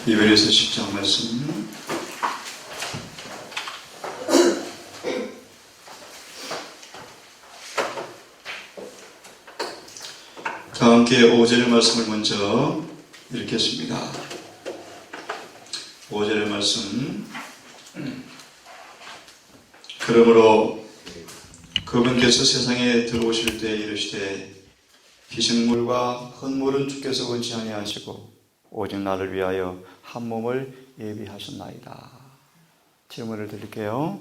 이베리서 10장 말씀 다 함께 5절의 말씀을 먼저 읽겠습니다. 5절의 말씀. 그러므로 그분께서 세상에 들어오실 때 이르시되 피식물과 흙물은 주께서 원치 아니하시고 오직 나를 위하여 한 몸을 예비하셨나이다. 질문을 드릴게요.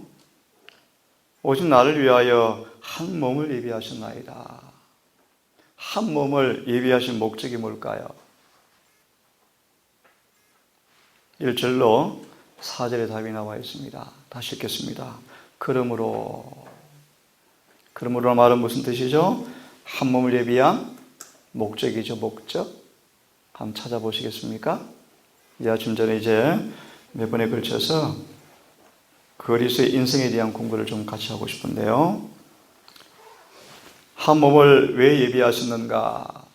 오직 나를 위하여 한 몸을 예비하셨나이다. 한 몸을 예비하신 목적이 뭘까요? 1절로 4절의 답이 나와 있습니다. 다시 읽겠습니다. 그러므로 말은 무슨 뜻이죠? 한 몸을 예비한 목적이죠. 목적. 한번 찾아보시겠습니까? 이 아침 전에 이제 몇 번에 걸쳐서 그리스도의 인생에 대한 공부를 좀 같이 하고 싶은데요. 한 몸을 왜 예비하셨는가?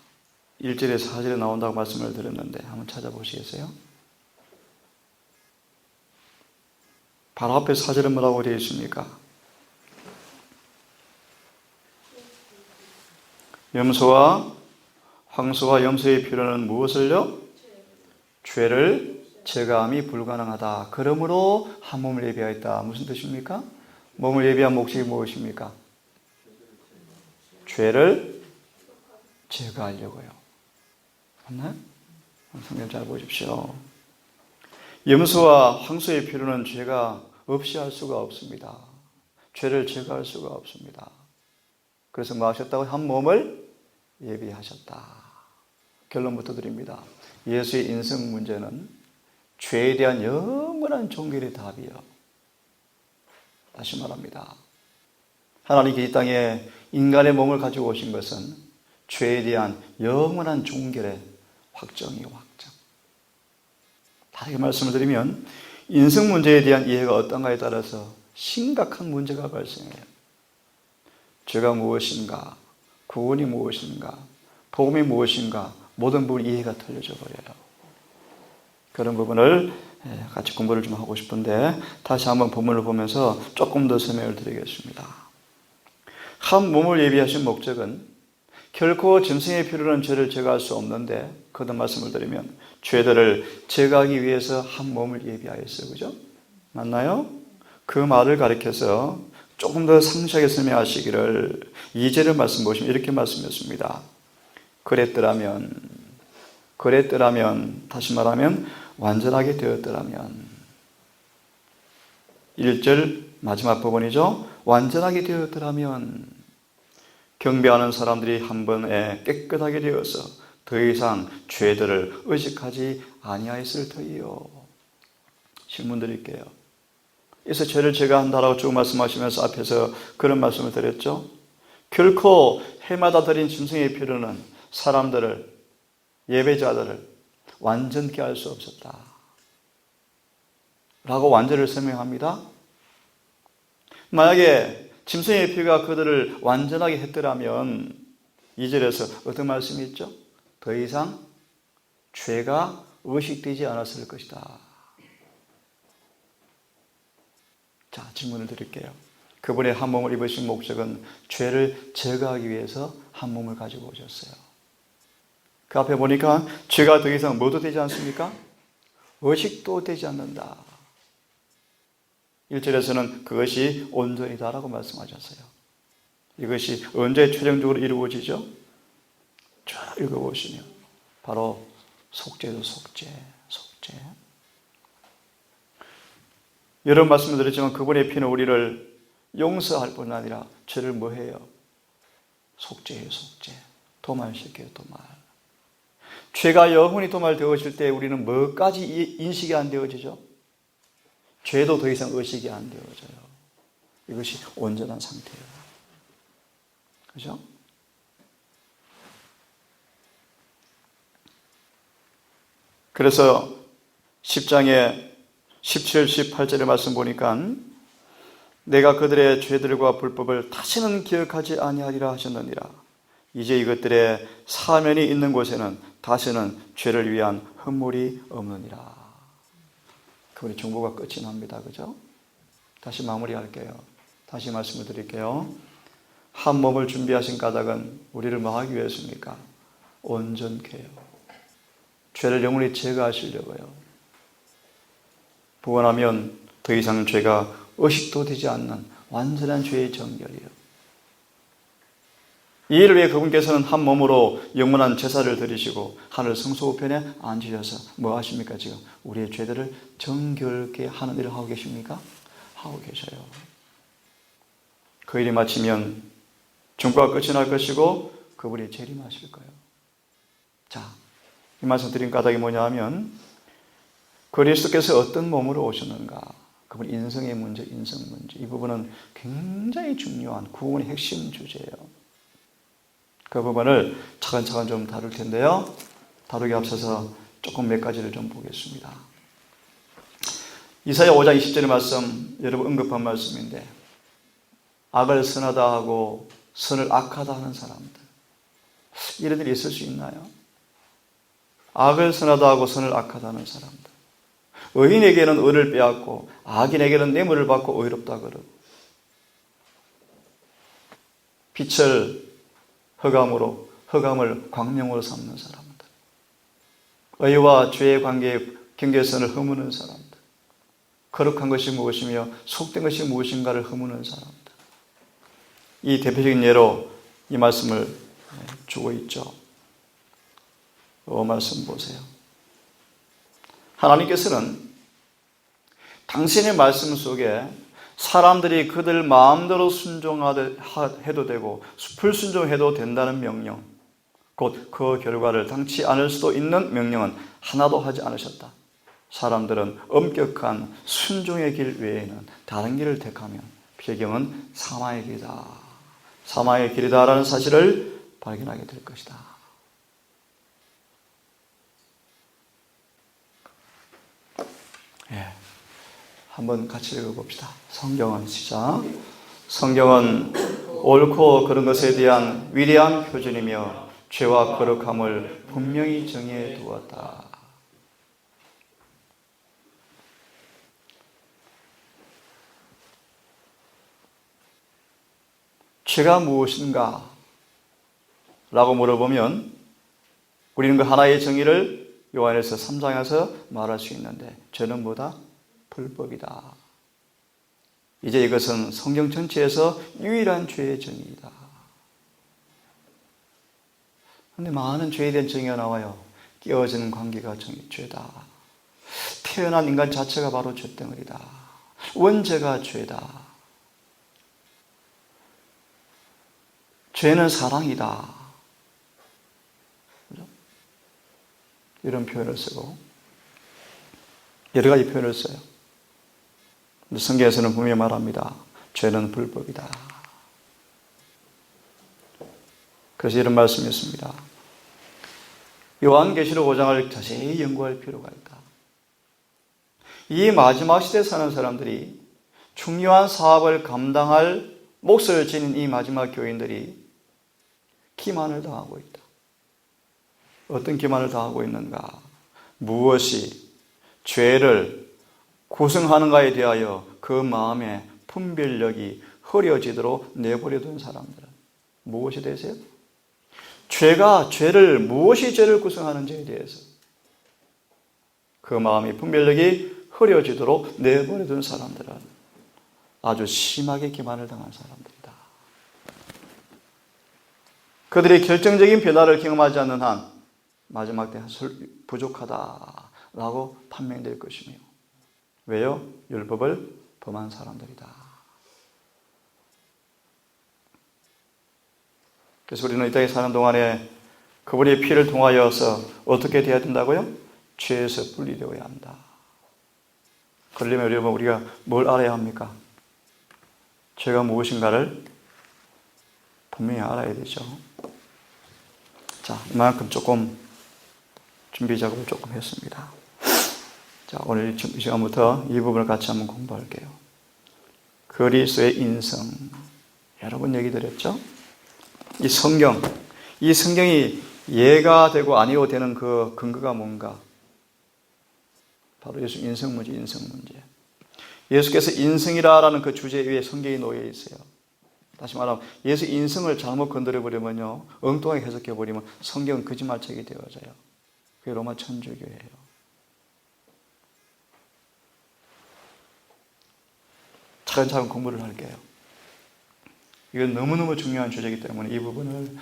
1절에 4절에 나온다고 말씀을 드렸는데 한번 찾아보시겠어요? 바로 앞에 4절은 뭐라고 되어 있습니까? 염소와 황소와 염소의 피로는 무엇을요? 죄를 제거함이 불가능하다. 그러므로 한 몸을 예비하였다. 무슨 뜻입니까? 몸을 예비한 목적이 무엇입니까? 죄를 제거하려고요. 맞나요? 성경 잘 보십시오. 염소와 황소의 피로는 죄가 없이 할 수가 없습니다. 죄를 제거할 수가 없습니다. 그래서 뭐 하셨다고? 한 몸을 예비하셨다. 결론부터 드립니다. 예수의 인생 문제는 죄에 대한 영원한 종결의 답이요. 다시 말합니다. 하나님께 이 땅에 인간의 몸을 가지고 오신 것은 죄에 대한 영원한 종결의 확정이요, 확정. 다르게 말씀을 드리면 인생 문제에 대한 이해가 어떤가에 따라서 심각한 문제가 발생해요. 죄가 무엇인가, 구원이 무엇인가, 복음이 무엇인가, 모든 부분 이해가 틀려져 버려요. 그런 부분을 같이 공부를 좀 하고 싶은데 다시 한번 본문을 보면서 조금 더 설명을 드리겠습니다. 한 몸을 예비하신 목적은 결코 짐승의 피로는 죄를 제거할 수 없는데 거듭 말씀을 드리면 죄들을 제거하기 위해서 한 몸을 예비하였어요. 그죠? 맞나요? 그 말을 가리켜서 조금 더 상세하게 설명하시기를 2절의 말씀 보시면 이렇게 말씀했습니다. 그랬더라면 다시 말하면 완전하게 되었더라면 1절 마지막 부분이죠. 완전하게 되었더라면 경배하는 사람들이 한 번에 깨끗하게 되어서 더 이상 죄들을 의식하지 아니하였을 터이요. 질문 드릴게요. 그래서 죄를 제거한다라고 쭉 말씀하시면서 앞에서 그런 말씀을 드렸죠. 결코 해마다 드린 짐승의 피로는 사람들을, 예배자들을 완전케 할 수 없었다 라고 완전을 설명합니다. 만약에 짐승의 피가 그들을 완전하게 했더라면 2절에서 어떤 말씀이 있죠? 더 이상 죄가 의식되지 않았을 것이다. 자, 질문을 드릴게요. 그분의 한 몸을 입으신 목적은 죄를 제거하기 위해서 한 몸을 가지고 오셨어요. 그 앞에 보니까 죄가 더 이상 뭐도 되지 않습니까? 의식도 되지 않는다. 1절에서는 그것이 온전이다라고 말씀하셨어요. 이것이 언제 최종적으로 이루어지죠? 쭉 읽어보시면 바로 속죄죠. 속죄. 여러 말씀을 드렸지만 그분의 피는 우리를 용서할 뿐 아니라 죄를 뭐 해요? 속죄해요. 속죄. 도말시켜요. 도말. 죄가 영원히 도말되어질 때 우리는 뭐까지 인식이 안 되어지죠? 죄도 더 이상 의식이 안 되어져요. 이것이 온전한 상태예요. 그죠? 그래서 10장에 17, 18절의 말씀 보니까 내가 그들의 죄들과 불법을 다시는 기억하지 아니하리라 하셨느니라. 이제 이것들의 사면이 있는 곳에는 다시는 죄를 위한 흠물이 없느니라. 그분의 중보가 끝이 납니다. 그죠? 다시 마무리할게요. 다시 말씀을 드릴게요. 한 몸을 준비하신 까닭은 우리를 뭐 하기 위해서입니까? 온전케 해요. 죄를 영원히 제거하시려고요. 부원하면 더 이상 죄가 의식도 되지 않는 완전한 죄의 정결이에요. 이 일을 위해 그분께서는 한 몸으로 영원한 제사를 드리시고 하늘 성소 우편에 앉으셔서 뭐 하십니까? 지금 우리의 죄들을 정결케 하는 일을 하고 계십니까? 하고 계셔요. 그 일이 마치면 중과가 끝이 날 것이고 그분이 재림하실 거예요. 자, 이 말씀 드린 까닭이 뭐냐 하면 그리스도께서 어떤 몸으로 오셨는가? 그분 인성의 문제, 인성 문제. 이 부분은 굉장히 중요한 구원의 핵심 주제예요. 그 부분을 차근차근 좀 다룰 텐데요. 다루기 앞서서 조금 몇 가지를 좀 보겠습니다. 이사야 5장 20절의 말씀, 여러분 언급한 말씀인데 악을 선하다 하고 선을 악하다 하는 사람들, 이런 일이 있을 수 있나요? 악을 선하다 하고 선을 악하다 하는 사람들, 의인에게는 의를 빼앗고 악인에게는 뇌물을 받고 의롭다 그러고, 빛을 흑암으로, 흑암을 광명으로 삼는 사람들, 의와 죄의 관계에 경계선을 허무는 사람들, 거룩한 것이 무엇이며 속된 것이 무엇인가를 허무는 사람들, 이 대표적인 예로 이 말씀을 주고 있죠. 말씀 보세요. 하나님께서는 당신의 말씀 속에 사람들이 그들 마음대로 순종해도 되고 불순종해도 된다는 명령, 곧 그 결과를 당치 않을 수도 있는 명령은 하나도 하지 않으셨다. 사람들은 엄격한 순종의 길 외에는 다른 길을 택하면 배경은 사망의 길이다. 사망의 길이다라는 사실을 발견하게 될 것이다. 예. 한번 같이 읽어봅시다. 성경은 시작. 성경은 옳고 그른 것에 대한 위대한 표준이며 죄와 거룩함을 분명히 정해 두었다. 죄가 무엇인가? 라고 물어보면 우리는 그 하나의 정의를 요한일서 3장에서 말할 수 있는데, 죄는 뭐다? 불법이다. 이제 이것은 성경 전체에서 유일한 죄의 정의이다. 그런데 많은 죄에 대한 정의가 나와요. 끼어진 관계가 죄다. 태어난 인간 자체가 바로 죄덩어리다. 원죄가 죄다. 죄는 사랑이다. 그렇죠? 이런 표현을 쓰고 여러 가지 표현을 써요. 근데 성경에서는 분명히 말합니다. 죄는 불법이다. 그래서 이런 말씀이 있습니다. 요한계시록 5장을 자세히 연구할 필요가 있다. 이 마지막 시대에 사는 사람들이 중요한 사업을 감당할 몫을 지닌 이 마지막 교인들이 기만을 당하고 있다. 어떤 기만을 당하고 있는가? 무엇이 죄를 구성하는가에 대하여 그 마음의 분별력이 흐려지도록 내버려둔 사람들은 무엇이 되세요? 무엇이 죄를 구성하는지에 대해서 그 마음의 분별력이 흐려지도록 내버려둔 사람들은 아주 심하게 기만을 당한 사람들이다. 그들이 결정적인 변화를 경험하지 않는 한 마지막 때 부족하다라고 판명될 것이며, 왜요? 율법을 범한 사람들이다. 그래서 우리는 이 땅에 사는 동안에 그분의 피를 통하여서 어떻게 되어야 된다고요? 죄에서 분리되어야 한다. 그러려면 여러분 우리가 뭘 알아야 합니까? 죄가 무엇인가를 분명히 알아야 되죠. 자, 이만큼 조금 준비 작업을 조금 했습니다. 자, 오늘 이 시간부터 이 부분을 같이 한번 공부할게요. 그리스도의 인성. 여러분 얘기 드렸죠? 이 성경이 예가 되고 아니오 되는 그 근거가 뭔가? 바로 예수 인성 문제, 인성 문제. 예수께서 인성이라는 그 주제 위에 성경이 놓여 있어요. 다시 말하면 예수 인성을 잘못 건드려버리면요, 엉뚱하게 해석해버리면 성경은 거짓말책이 되어져요. 그게 로마 천주교예요. 차근차근 공부를 할게요. 이건 너무너무 중요한 주제이기 때문에 이 부분을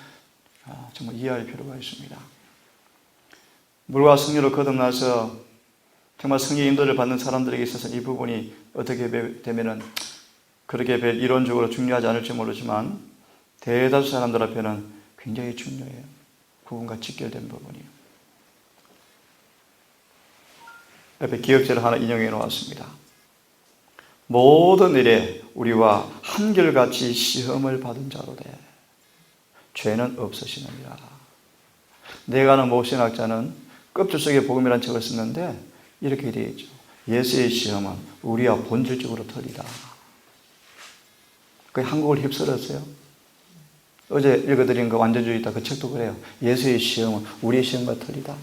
정말 이해할 필요가 있습니다. 물과 성령으로 거듭나서 정말 성령 인도를 받는 사람들에게 있어서 이 부분이 어떻게 되면은 그렇게 별 이론적으로 중요하지 않을지 모르지만 대다수 사람들 앞에는 굉장히 중요해요. 그분과 직결된 부분이요. 옆에 기억제를 하나 인용해 놓았습니다. 모든 일에 우리와 한결같이 시험을 받은 자로 돼 죄는 없으시느니라. 내가 아는 모신학자는 껍질 속에 복음이라는 책을 썼는데 이렇게 되어 있죠. 예수의 시험은 우리와 본질적으로 틀리다. 그 한국을 휩쓸었어요. 어제 읽어드린 그 완전주의다 그 책도 그래요. 예수의 시험은 우리의 시험과 틀리다.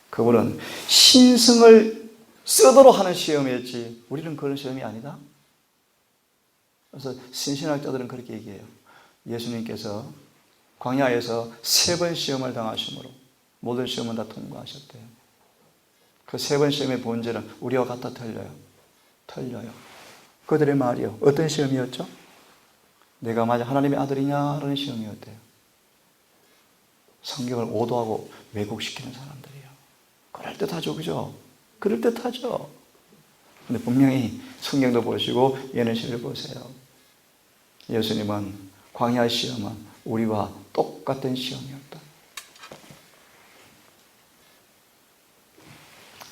그분은 신성을 쓰도록 하는 시험이었지 우리는 그런 시험이 아니다. 그래서 신신학자들은 그렇게 얘기해요. 예수님께서 광야에서 3번 시험을 당하심으로 모든 시험은 다 통과하셨대요. 그 3번 시험의 본질은 우리와 같아 틀려요. 그들의 말이요. 어떤 시험이었죠? 내가 만약 하나님의 아들이냐라는 시험이었대요. 성경을 오도하고 왜곡시키는 사람들이에요. 그럴듯하죠, 그죠? 그럴듯하죠. 근데 분명히 성경도 보시고 예언실을 보세요. 예수님은 광야 시험은 우리와 똑같은 시험이었다.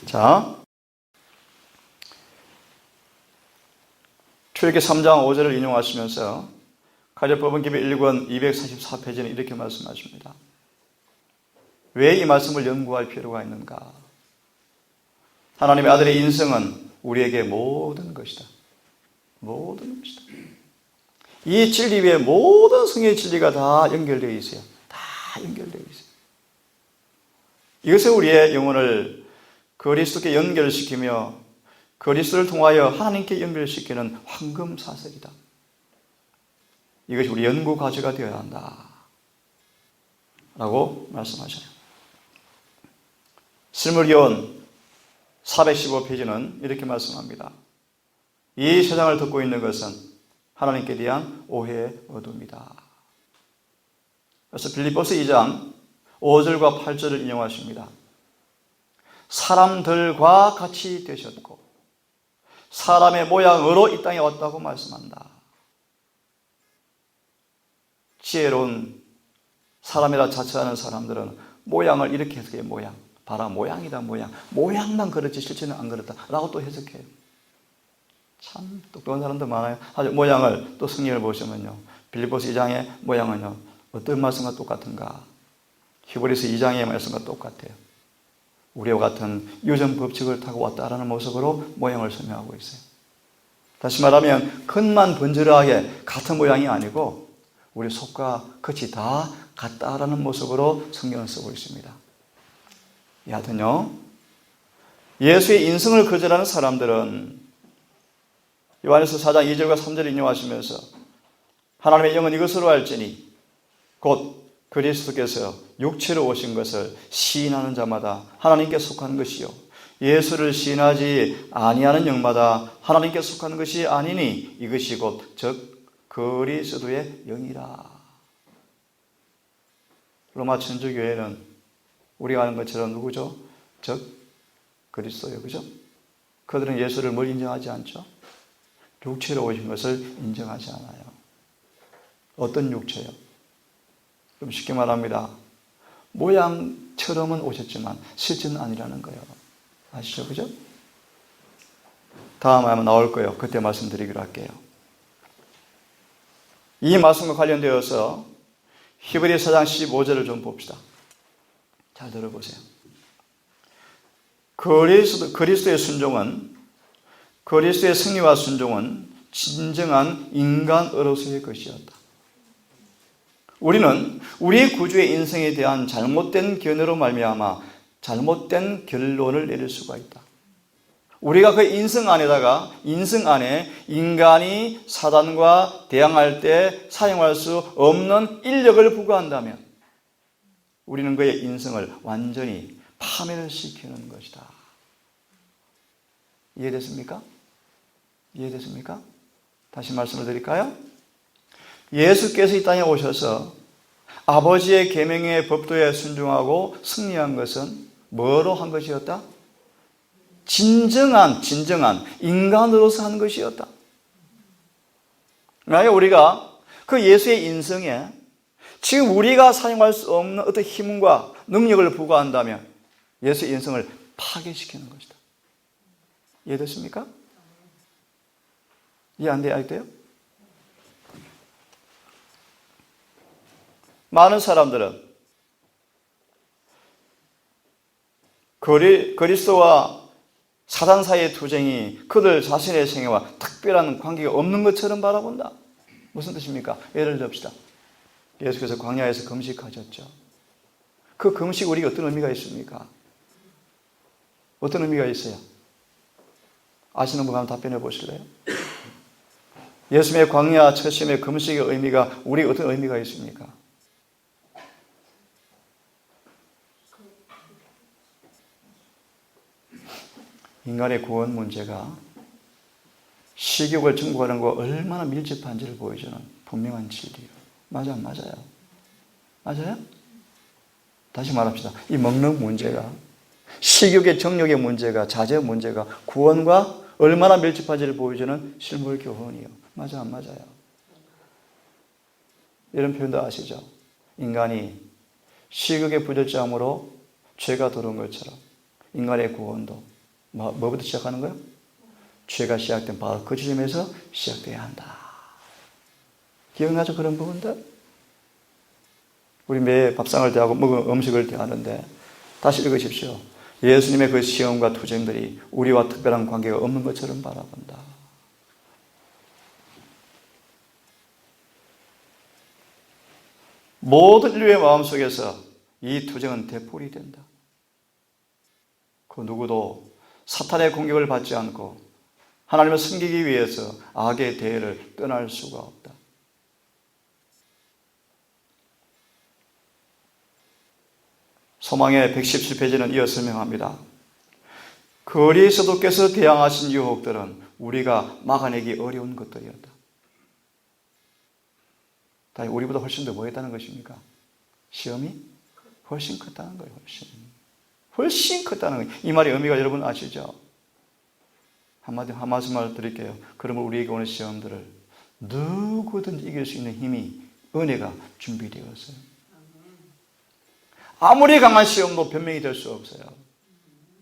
자, 출애굽기 3장 5절을 인용하시면서 가려법원기표 1권 244페이지는 이렇게 말씀하십니다. 왜 이 말씀을 연구할 필요가 있는가? 하나님의 아들의 인성은 우리에게 모든 것이다. 모든 것이다. 이 진리 위에 모든 성의 진리가 다 연결되어 있어요. 다 연결되어 있어요. 이것이 우리의 영혼을 그리스도께 연결시키며 그리스도를 통하여 하나님께 연결시키는 황금사슬이다. 이것이 우리 연구 과제가 되어야 한다. 라고 말씀하셔요. 실물기원 415페이지는 이렇게 말씀합니다. 이 세상을 덮고 있는 것은 하나님께 대한 오해의 어둠이다. 그래서 빌립보서 2장 5절과 8절을 인용하십니다. 사람들과 같이 되셨고 사람의 모양으로 이 땅에 왔다고 말씀한다. 지혜로운 사람이라 자처하는 사람들은 모양을 이렇게 해석해요. 모양. 봐라, 모양이다, 모양. 모양만 그렇지 실제는 안 그렇다 라고 또 해석해요. 참 똑똑한 사람들 많아요. 아주 모양을 또 성경을 보시면요, 빌립보서 2장의 모양은요 어떤 말씀과 똑같은가? 히브리서 2장의 말씀과 똑같아요. 우리와 같은 유전 법칙을 타고 왔다라는 모습으로 모양을 설명하고 있어요. 다시 말하면 겉만 번지르하게 같은 모양이 아니고 우리 속과 겉이 다 같다라는 모습으로 성경을 쓰고 있습니다. 여하튼요, 예수의 인성을 거절하는 사람들은 요한에서 4장 2절과 3절을 인용하시면서 하나님의 영은 이것으로 알지니 곧 그리스도께서 육체로 오신 것을 시인하는 자마다 하나님께 속한 것이요 예수를 시인하지 아니하는 영마다 하나님께 속한 것이 아니니 이것이 곧 즉 그리스도의 영이라. 로마 천주교회는 우리가 아는 것처럼 누구죠? 즉 그리스도예요. 그죠? 그들은 예수를 뭘 인정하지 않죠? 육체로 오신 것을 인정하지 않아요. 어떤 육체요? 그럼 쉽게 말합니다. 모양처럼은 오셨지만 실제는 아니라는 거예요. 아시죠? 그죠? 다음에 아마 나올 거예요. 그때 말씀드리기로 할게요. 이 말씀과 관련되어서 히브리서 4장 15절을 좀 봅시다. 잘 들어보세요. 그리스도의 순종은, 그리스도의 승리와 순종은 진정한 인간으로서의 것이었다. 우리는 우리의 구주의 인생에 대한 잘못된 견해로 말미암아 잘못된 결론을 내릴 수가 있다. 우리가 그 인성 안에 인간이 사단과 대항할 때 사용할 수 없는 인력을 부과한다면 우리는 그의 인성을 완전히 파멸을 시키는 것이다. 이해됐습니까? 이해됐습니까? 다시 말씀을 드릴까요? 예수께서 이 땅에 오셔서 아버지의 계명의 법도에 순종하고 승리한 것은 뭐로 한 것이었다? 진정한 인간으로서 한 것이었다. 만약에 우리가 그 예수의 인성에 지금 우리가 사용할 수 없는 어떤 힘과 능력을 부과한다면 예수의 인성을 파괴시키는 것이다. 이해됐습니까? 이해 안 돼요? 많은 사람들은 그리스도와 사단 사이의 투쟁이 그들 자신의 생애와 특별한 관계가 없는 것처럼 바라본다. 무슨 뜻입니까? 예를 듭시다. 예수께서 광야에서 금식하셨죠. 그 금식 우리가 어떤 의미가 있습니까? 어떤 의미가 있어요? 아시는 분 한번 답변해 보실래요? 예수님의 광야 처심의 금식의 의미가 우리 어떤 의미가 있습니까? 인간의 구원 문제가 식욕을 정복하는 것과 얼마나 밀접한지를 보여주는 분명한 진리예요. 맞아요? 맞아요? 다시 말합시다. 이 먹는 문제가 식욕의 정욕의 문제가 자제 문제가 구원과 얼마나 밀접한지를 보여주는 실물 교훈이에요. 맞아 안 맞아요? 이런 표현도 아시죠? 인간이 식욕의 부절제함으로 죄가 들어온 것처럼 인간의 구원도 뭐부터 시작하는 거예요? 죄가 시작된 바로 그 지점에서 시작돼야 한다. 기억나죠? 그런 부분들? 우리 매 밥상을 대하고 먹은 음식을 대하는데 다시 읽으십시오. 예수님의 그 시험과 투쟁들이 우리와 특별한 관계가 없는 것처럼 바라본다. 모든 인류의 마음속에서 이 투쟁은 되풀이 된다. 그 누구도 사탄의 공격을 받지 않고 하나님을 섬기기 위해서 악의 대회를 떠날 수가 없다. 소망의 117페이지는 이어 설명합니다. 그리스도께서 대항하신 유혹들은 우리가 막아내기 어려운 것들이었다. 우리보다 훨씬 더 뭐했다는 것입니까? 시험이 훨씬 컸다는 거예요. 훨씬 컸다는 거예요. 이 말의 의미가 여러분 아시죠? 한 말씀만 드릴게요. 그러면 우리에게 오는 시험들을 누구든지 이길 수 있는 힘이, 은혜가 준비되었어요. 아무리 강한 시험도 변명이 될 수 없어요.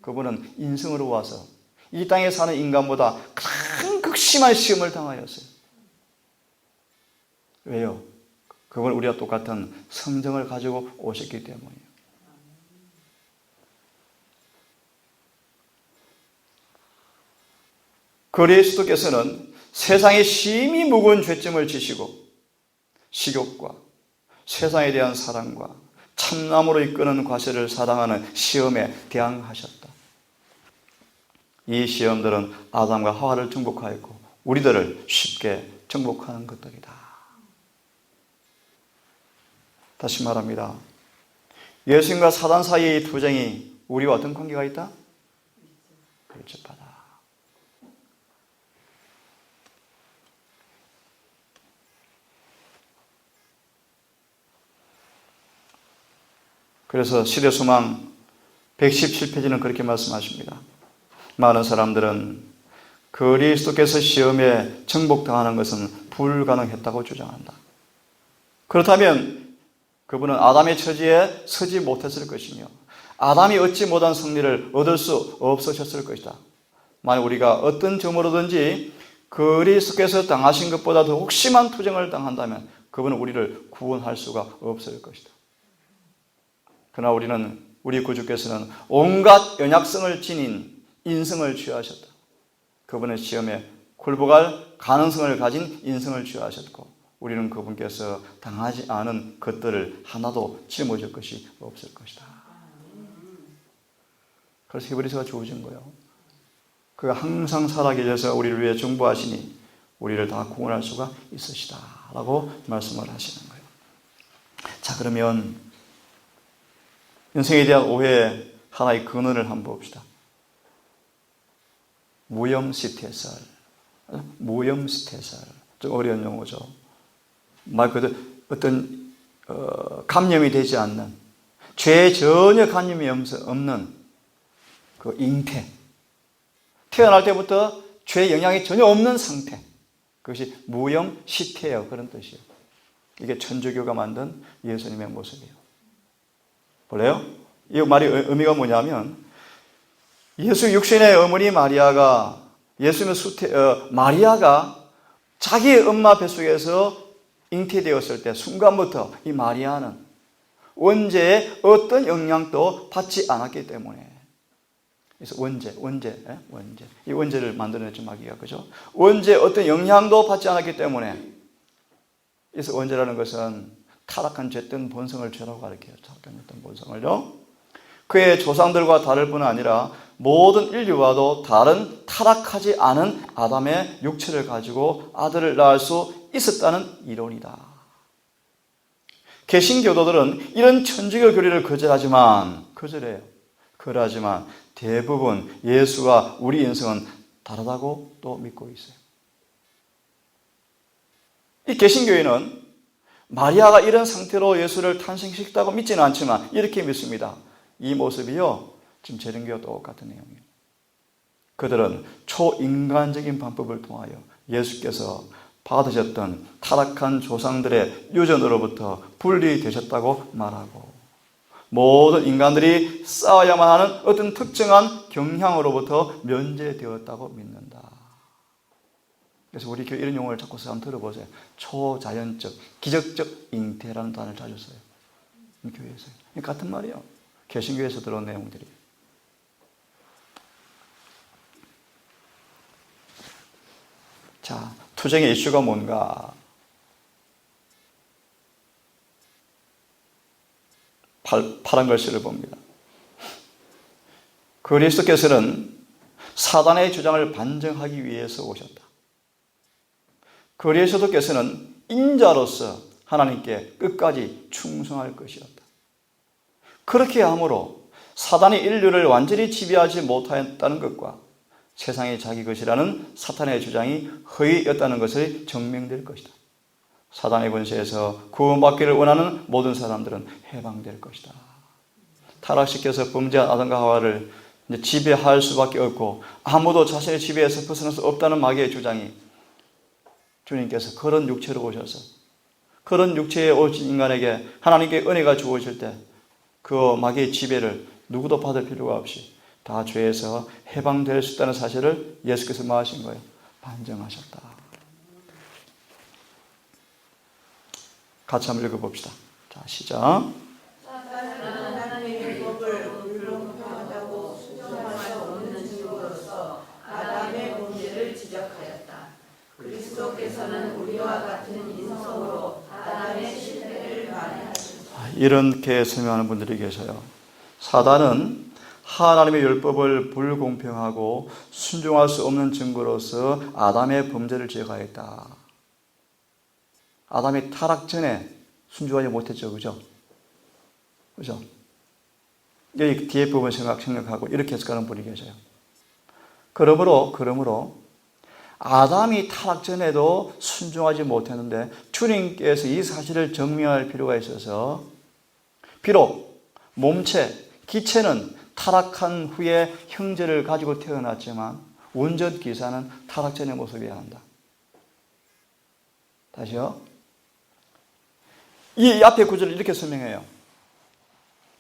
그분은 인성으로 와서 이 땅에 사는 인간보다 가장 극심한 시험을 당하였어요. 왜요? 그건 우리와 똑같은 성정을 가지고 오셨기 때문이에요. 그리스도께서는 세상에 심히 무거운 죄점을 지시고 식욕과 세상에 대한 사랑과 참남으로 이끄는 과세를 사당하는 시험에 대항하셨다. 이 시험들은 아담과 하와를 정복하였고 우리들을 쉽게 정복하는 것들이다. 다시 말합니다. 예수님과 사단 사이의 투쟁이 우리와 어떤 관계가 있다? 밀접하다. 그래서 시대소망 117페이지는 그렇게 말씀하십니다. 많은 사람들은 그리스도께서 시험에 정복당하는 것은 불가능했다고 주장한다. 그렇다면 그분은 아담의 처지에 서지 못했을 것이며 아담이 얻지 못한 승리를 얻을 수 없으셨을 것이다. 만약 우리가 어떤 점으로든지 그리스도께서 당하신 것보다 더 혹심한 투쟁을 당한다면 그분은 우리를 구원할 수가 없을 것이다. 그러나 우리 구주께서는 온갖 연약성을 지닌 인성을 취하셨다. 그분은 시험에 굴복할 가능성을 가진 인성을 취하셨고 우리는 그분께서 당하지 않은 것들을 하나도 짊어질 것이 없을 것이다. 그래서 히브리서가 주어진 거예요. 그가 항상 살아계셔서 우리를 위해 중보하시니 우리를 다 구원할 수가 있으시다 라고 말씀을 하시는 거예요. 자, 그러면 인생에 대한 오해 하나의 근원을 한번 봅시다. 무염시태설. 무염시태설. 좀 어려운 용어죠. 말 그대로 어떤 감염이 되지 않는, 죄에 전혀 감염이 없는 그 잉태. 태어날 때부터 죄 영향이 전혀 없는 상태. 그것이 무염시태예요. 그런 뜻이에요. 이게 천주교가 만든 예수님의 모습이에요. 볼래요? 이 말이 의미가 뭐냐면, 예수 육신의 어머니 마리아가, 마리아가 자기의 엄마 뱃속에서 잉태되었을 때 순간부터 이 마리아는 원죄의 어떤 영향도 받지 않았기 때문에, 그래서 원죄. 이 원죄를 만들어냈죠, 마귀가. 그죠? 원죄의 어떤 영향도 받지 않았기 때문에, 그래서 원죄라는 것은 타락한 죄된 본성을 죄라고 가르쳐요. 타락한 죄된 본성을요. 그의 조상들과 다를 뿐 아니라 모든 인류와도 다른 타락하지 않은 아담의 육체를 가지고 아들을 낳을 수 있었다는 이론이다. 개신교도들은 이런 천주교 교리를 거절해요. 그러하지만 대부분 예수와 우리 인생은 다르다고 또 믿고 있어요. 이 개신교인은 마리아가 이런 상태로 예수를 탄생시켰다고 믿지는 않지만 이렇게 믿습니다. 이 모습이요, 지금 재림교와 똑같은 내용이에요. 그들은 초인간적인 방법을 통하여 예수께서 받으셨던 타락한 조상들의 유전으로부터 분리되셨다고 말하고, 모든 인간들이 쌓아야만 하는 어떤 특정한 경향으로부터 면제되었다고 믿는다. 그래서 우리 교회 이런 용어를 자꾸 써서 한번 들어보세요. 초자연적, 기적적 잉태라는 단어를 자주 써요. 교회에서요. 같은 말이에요. 개신교에서 들어온 내용들이. 자, 투쟁의 이슈가 뭔가? 파란 글씨를 봅니다. 그리스도께서는 사단의 주장을 반증하기 위해서 오셨다. 그리스도께서는 인자로서 하나님께 끝까지 충성할 것이었다. 그렇게 함으로 사단이 인류를 완전히 지배하지 못하였다는 것과 세상이 자기 것이라는 사탄의 주장이 허위였다는 것이 증명될 것이다. 사단의 권세에서 구원받기를 원하는 모든 사람들은 해방될 것이다. 타락시켜서 범죄한 아담과 하와를 지배할 수밖에 없고 아무도 자신의 지배에서 벗어날 수 없다는 마귀의 주장이, 주님께서 그런 육체로 오셔서 그런 육체에 오신 인간에게 하나님께 은혜가 주어질 때 그 마귀의 지배를 누구도 받을 필요가 없이 다 죄에서 해방될 수 있다는 사실을 예수께서 뭐 하신 거예요? 반증하셨다. 같이 한번 읽어봅시다. 자, 시작. 사단은 하나님의 율법을 불공평하다고 수정할 수 없는 증거로서 아담의 범죄를 지적하였다. 그리스도께서는 우리와 같은 인성으로 아담의 실패를 만회하셨다. 이렇게 설명하는 분들이 계셔요. 사단은 하나님의 율법을 불공평하고 순종할 수 없는 증거로서 아담의 범죄를 지적하였다. 아담이 타락 전에 순종하지 못했죠. 그죠? 그죠? 여기 뒤에 부분 생각하고 이렇게 해석하는 분이 계셔요. 그러므로 아담이 타락 전에도 순종하지 못했는데 주님께서 이 사실을 증명할 필요가 있어서, 비록 몸체, 기체는 타락한 후에 형제를 가지고 태어났지만 운전 기사는 타락 전의 모습이어야 한다. 다시요. 이 앞에 구절을 이렇게 설명해요.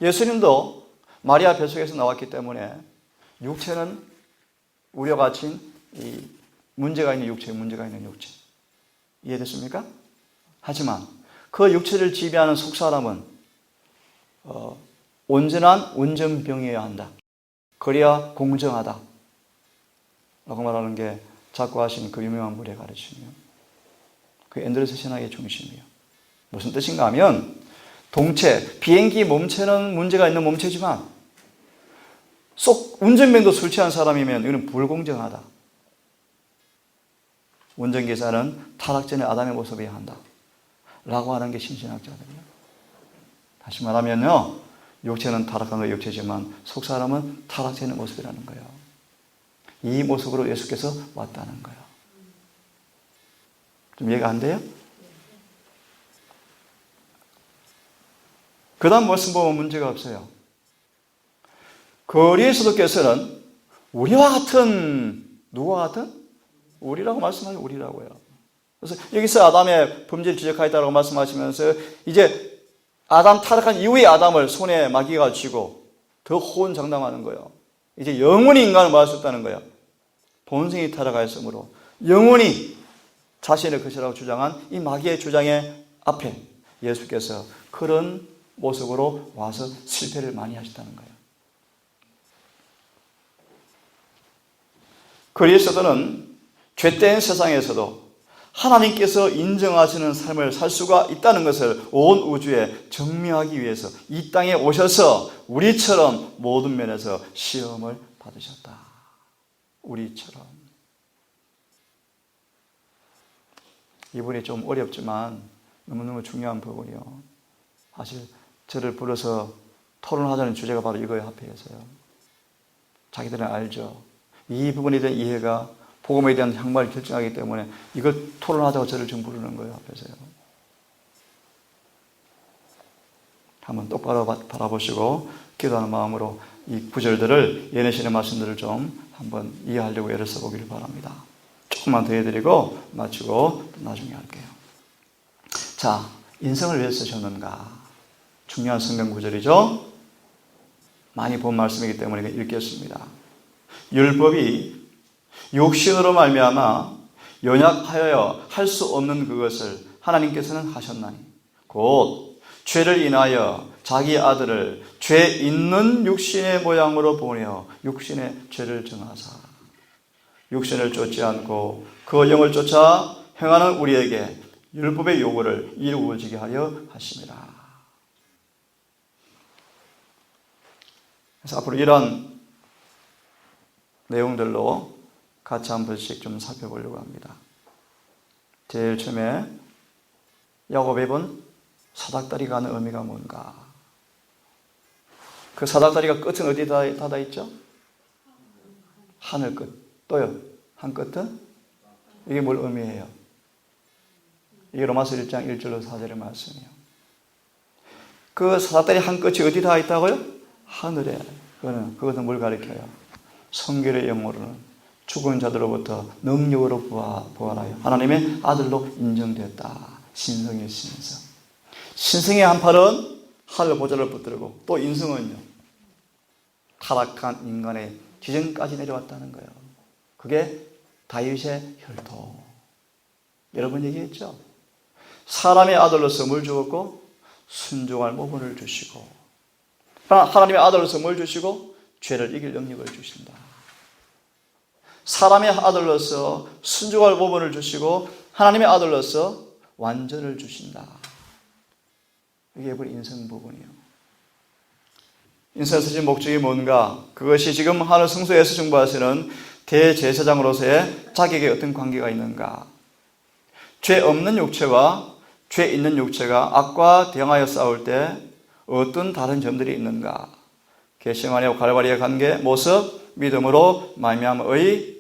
예수님도 마리아 뱃속에서 나왔기 때문에 육체는 우리와 같이 이 문제가 있는 육체. 이해됐습니까? 하지만 그 육체를 지배하는 속사람은 온전한 온전병이어야 한다. 그래야 공정하다 라고 말하는 게 자꾸 하신 그 유명한 분의 가르침이에요. 그 앤드레스 신학의 중심이에요. 무슨 뜻인가 하면, 동체, 비행기 몸체는 문제가 있는 몸체지만 운전면도 술 취한 사람이면 이건 불공정하다. 운전기사는 타락전의 아담의 모습이어야 한다 라고 하는 게 신신학자들이에요. 다시 말하면요, 육체는 타락한 거 육체지만 속사람은 타락전의 모습이라는 거예요. 이 모습으로 예수께서 왔다는 거예요. 좀 이해가 안 돼요? 그 다음 말씀 보면 문제가 없어요. 그리스도께서는 우리와 같은, 누구와 같은? 우리라고 말씀하죠. 우리라고요. 그래서 여기서 아담의 범죄를 지적하였다고 말씀하시면서 이제 아담 타락한 이후의 아담을 손에 마귀가 쥐고 더 호언장담하는 거예요. 이제 영원히 인간을 말할 수 없다는 거예요. 본성이 타락하였으므로 영원히 자신의 것이라고 주장한 이 마귀의 주장의 앞에 예수께서 그런 모습으로 와서 실패를 많이 하셨다는 거예요. 그리스도는 죄된 세상에서도 하나님께서 인정하시는 삶을 살 수가 있다는 것을 온 우주에 증명하기 위해서 이 땅에 오셔서 우리처럼 모든 면에서 시험을 받으셨다. 우리처럼. 이분이 좀 어렵지만 너무너무 중요한 부분이요. 사실 저를 불러서 토론하자는 주제가 바로 이거에 합해서요. 자기들은 알죠. 이 부분에 대한 이해가 복음에 대한 향방을 결정하기 때문에 이걸 토론하자고 저를 지금 부르는 거예요. 앞에서요. 한번 똑바로 바라보시고 기도하는 마음으로 이 구절들을 예내신의 말씀들을 좀 한번 이해하려고 애를 써보기를 바랍니다. 조금만 더 해드리고 마치고 나중에 할게요. 자, 인성을 왜 쓰셨는가? 중요한 성경 구절이죠. 많이 본 말씀이기 때문에 읽겠습니다. 율법이 육신으로 말미암아 연약하여 할 수 없는 그것을 하나님께서는 하셨나니 곧 죄를 인하여 자기 아들을 죄 있는 육신의 모양으로 보내어 육신의 죄를 정하사 육신을 쫓지 않고 그 영을 쫓아 행하는 우리에게 율법의 요구를 이루어지게 하여 하심이라. 그래서 앞으로 이런 내용들로 같이 한 번씩 좀 살펴보려고 합니다. 제일 처음에 야곱의 본 사닥다리가 하는 의미가 뭔가? 그 사닥다리가 끝은 어디에 닫아 있죠? 하늘 끝. 또요? 한 끝은? 이게 뭘 의미해요? 이게 로마서 1장 1절로 4절의 말씀이에요. 그 사닥다리 한 끝이 어디 닿아 있다고요? 하늘에. 그것은 뭘 가리켜요? 성결의 영으로는 죽은 자들로부터 능력으로 부활하여 하나님의 아들로 인정되었다. 신성의 신성. 신성의 한 팔은 하늘 보좌를 붙들고 또 인성은요. 타락한 인간의 지정까지 내려왔다는 거예요. 그게 다윗의 혈통. 여러분 얘기했죠? 사람의 아들로서 뭘 주었고 순종할 모범을 주시고 하나님의 아들로서 뭘 주시고 죄를 이길 능력을 주신다. 사람의 아들로서 순종할 모범을 주시고 하나님의 아들로서 완전을 주신다. 이게 우리 인성 부분이에요. 인생을 쓰신 목적이 뭔가? 그것이 지금 하늘 성소에서 중보하시는 대제사장으로서의 자격에 어떤 관계가 있는가? 죄 없는 육체와 죄 있는 육체가 악과 대항하여 싸울 때 어떤 다른 점들이 있는가? 겟세마네와 갈바리의 관계, 모습, 믿음으로 말미암의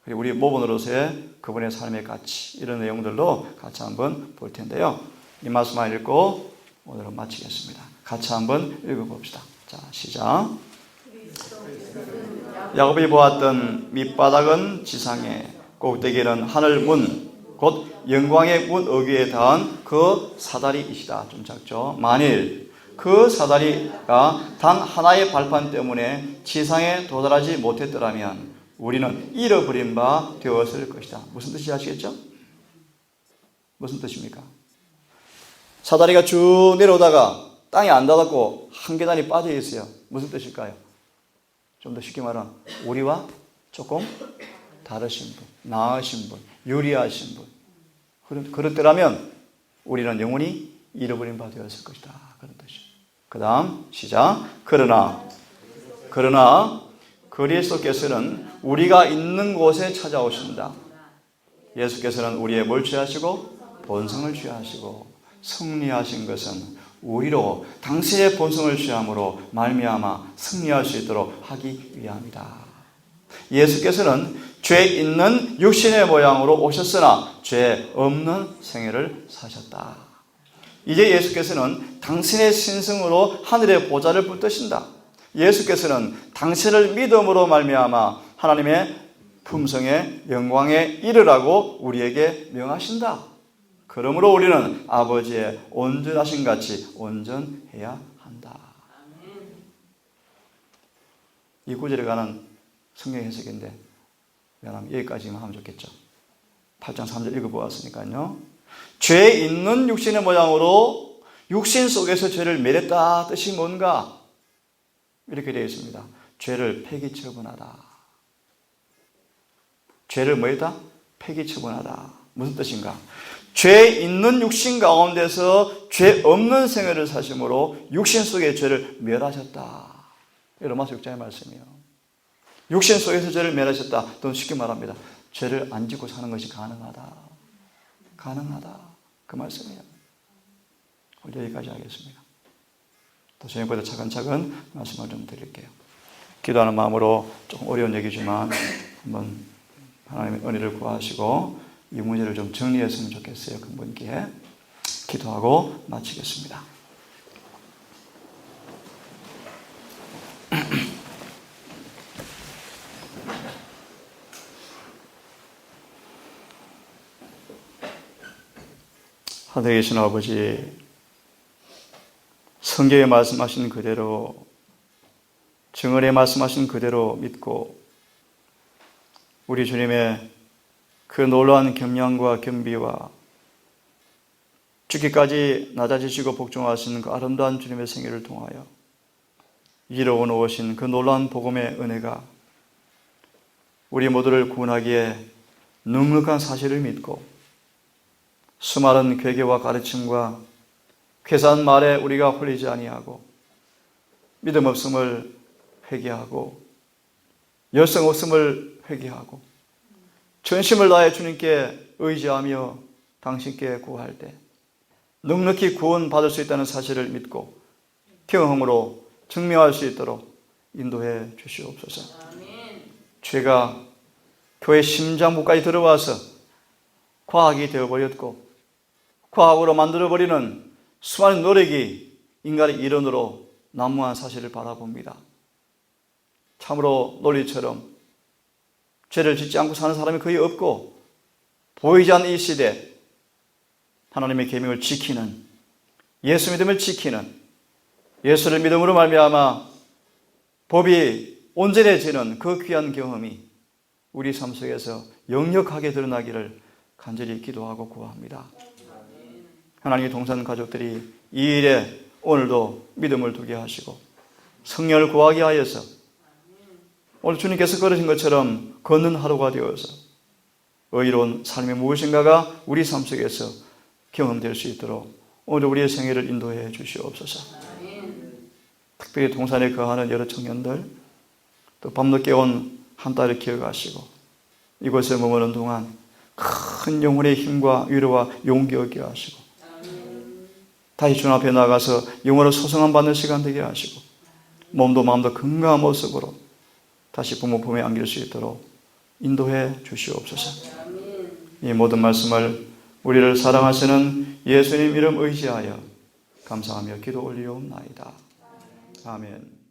그리고 우리 모범으로서의 그분의 삶의 가치, 이런 내용들로 같이 한번 볼 텐데요. 이 말씀만 읽고 오늘은 마치겠습니다. 같이 한번 읽어봅시다. 자, 시작. 야곱이 보았던 밑바닥은 지상에, 꼭대기는 하늘 문, 곧 영광의 문 어귀에 닿은 그 사다리이시다. 좀 작죠? 만일 그 사다리가 단 하나의 발판 때문에 지상에 도달하지 못했더라면 우리는 잃어버린 바 되었을 것이다. 무슨 뜻인지 아시겠죠? 무슨 뜻입니까? 사다리가 쭉 내려오다가 땅에 안 닿았고 한 계단이 빠져 있어요. 무슨 뜻일까요? 좀 더 쉽게 말하면 우리와 조금 다르신 분, 나으신 분, 유리하신 분. 그렇더라면 우리는 영원히 잃어버린 바 되었을 것이다. 그런 뜻이에요. 그 다음 시작. 그러나 그리스도께서는 우리가 있는 곳에 찾아오신다. 예수께서는 우리의 뭘 취하시고? 본성을 취하시고 승리하신 것은 우리로 당신의 본성을 취함으로 말미암아 승리할 수 있도록 하기 위함이다. 예수께서는 죄 있는 육신의 모양으로 오셨으나 죄 없는 생애를 사셨다. 이제 예수께서는 당신의 신성으로 하늘의 보좌를 붙드신다. 예수께서는 당신을 믿음으로 말미암아 하나님의 품성의 영광에 이르라고 우리에게 명하신다. 그러므로 우리는 아버지의 온전하신 같이 온전해야 한다. 이 구절에 관한 성경 해석인데 여기까지만 하면 좋겠죠. 8장 3절 읽어보았으니까요. 죄 있는 육신의 모양으로 육신 속에서 죄를 멸했다 뜻이 뭔가? 이렇게 되어 있습니다. 죄를 폐기 처분하다. 죄를 뭐했다? 폐기 처분하다. 무슨 뜻인가? 죄 있는 육신 가운데서 죄 없는 생애를 사심으로 육신 속의 죄를 멸하셨다. 로마서 6장의 말씀이에요. 육신 속에서 죄를 멸하셨다. 또는 쉽게 말합니다. 죄를 안 짓고 사는 것이 가능하다. 가능하다. 그 말씀이에요. 오늘 여기까지 하겠습니다. 또 저녁보다 차근차근 말씀을 좀 드릴게요. 기도하는 마음으로 조금 어려운 얘기지만 한번 하나님의 은혜를 구하시고 이 문제를 좀 정리했으면 좋겠어요. 근본기에 기도하고 마치겠습니다. 하늘에 계신 아버지, 성경에 말씀하신 그대로 증언에 말씀하신 그대로 믿고 우리 주님의 그 놀라운 겸양과 겸비와 죽기까지 낮아지시고 복종하신 그 아름다운 주님의 생애를 통하여 이루어 놓으신 그 놀라운 복음의 은혜가 우리 모두를 구원하기에 넉넉한 사실을 믿고 수많은 괴계와 가르침과 쾌사한 말에 우리가 홀리지 아니하고 믿음 없음을 회개하고 열성 없음을 회개하고 전심을 다해 주님께 의지하며 당신께 구할 때 넉넉히 구원받을 수 있다는 사실을 믿고 경험으로 증명할 수 있도록 인도해 주시옵소서. 죄가 교회 심장부까지 들어와서 과학이 되어버렸고 과학으로 만들어버리는 수많은 노력이 인간의 이론으로 난무한 사실을 바라봅니다. 참으로 논리처럼 죄를 짓지 않고 사는 사람이 거의 없고 보이지 않는 이 시대 하나님의 계명을 지키는 예수 믿음을 지키는 예수를 믿음으로 말미암아 법이 온전해지는 그 귀한 경험이 우리 삶 속에서 역력하게 드러나기를 간절히 기도하고 구합니다. 하나님의 동산 가족들이 이 일에 오늘도 믿음을 두게 하시고 성령을 구하게 하여서 오늘 주님께서 걸으신 것처럼 걷는 하루가 되어서 의로운 삶이 무엇인가가 우리 삶 속에서 경험될 수 있도록 오늘 우리의 생애를 인도해 주시옵소서. 특별히 동산에 거하는 여러 청년들 또 밤늦게 온 한 딸을 기억하시고 이곳에 머무는 동안 큰 영혼의 힘과 위로와 용기 얻게 하시고 다시 주님 앞에 나가서 영원한 소성함 받는 시간 되게 하시고 몸도 마음도 건강한 모습으로 다시 부모 품에 안길 수 있도록 인도해 주시옵소서. 이 모든 말씀을 우리를 사랑하시는 예수님 이름 의지하여 감사하며 기도 올리옵나이다. 아멘.